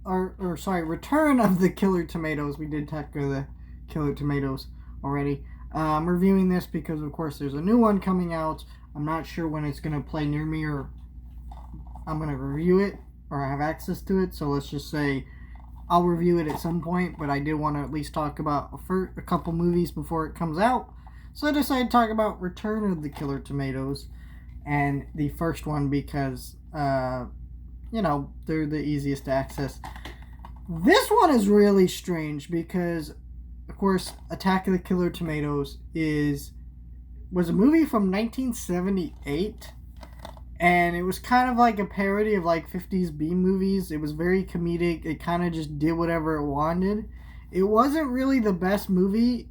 Return of the Killer Tomatoes. We did tackle the Killer Tomatoes already. I'm reviewing this because, of course, there's a new one coming out. I'm not sure when it's going to play near me or I'm going to review it or have access to it. So let's just say I'll review it at some point, but I did want to at least talk about a couple movies before it comes out. So I decided to talk about Return of the Killer Tomatoes and the first one because, they're the easiest to access. This one is really strange because, of course, Attack of the Killer Tomatoes was a movie from 1978, and it was kind of like a parody of like 50s B movies. It was very comedic. It kind of just did whatever it wanted. It wasn't really the best movie,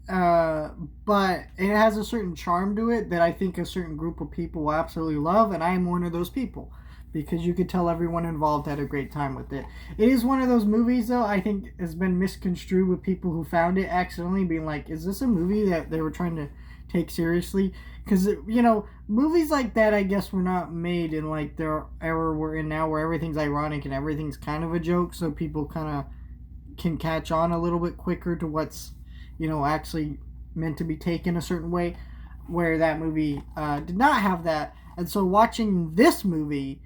but it has a certain charm to it that I think a certain group of people will absolutely love, and I am one of those people because you could tell everyone involved had a great time with it. It is one of those movies, though, I think has been misconstrued with people who found it accidentally being like, is this a movie that they were trying to take seriously? Because, movies like that, I guess, were not made in like the era we're in now where everything's ironic and everything's kind of a joke, so people kind of can catch on a little bit quicker to what's, actually meant to be taken a certain way, where that movie did not have that. And so watching this movie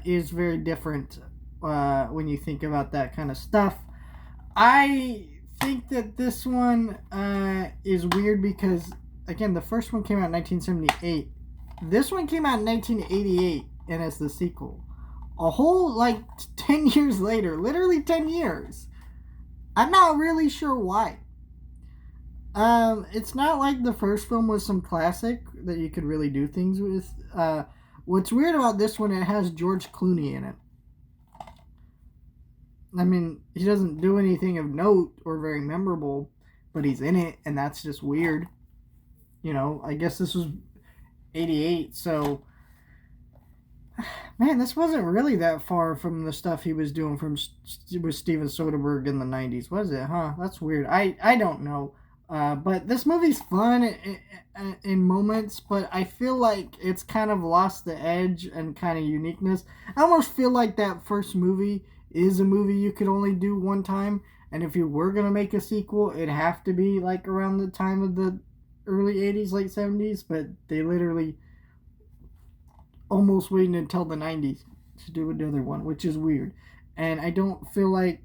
is very different when you think about that kind of stuff. I think that this one is weird because, again, the first one came out in 1978. This one came out in 1988, and it's the sequel. A whole, 10 years later. Literally 10 years. I'm not really sure why. It's not like the first film was some classic that you could really do things with. What's weird about this one, it has George Clooney in it. I mean, he doesn't do anything of note or very memorable, but he's in it, and that's just weird. I guess this was 88, so man, this wasn't really that far from the stuff he was doing with Steven Soderbergh in the 90s, was it? Huh? That's weird. I don't know. But this movie's fun in moments, but I feel like it's kind of lost the edge and kind of uniqueness. I almost feel like that first movie is a movie you could only do one time, and if you were going to make a sequel, it'd have to be like around the time of the early 80s, late 70s, but they literally almost waited until the 90s to do another one, which is weird. And I don't feel like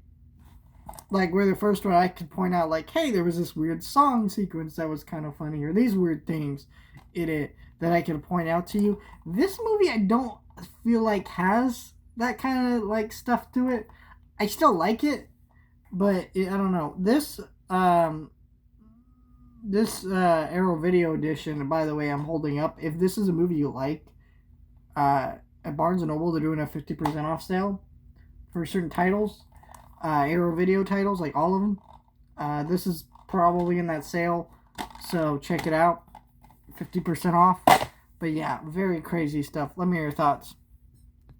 where the first one I could point out hey, there was this weird song sequence that was kind of funny, or these weird things in it that I could point out to you. This movie I don't feel like has that kind of stuff to it. I still like it, but I don't know. This Arrow Video Edition, by the way, I'm holding up. If this is a movie you like, at Barnes & Noble, they're doing a 50% off sale for certain titles. Arrow Video titles, like all of them. This is probably in that sale, so check it out. 50% off. But yeah, very crazy stuff. Let me hear your thoughts.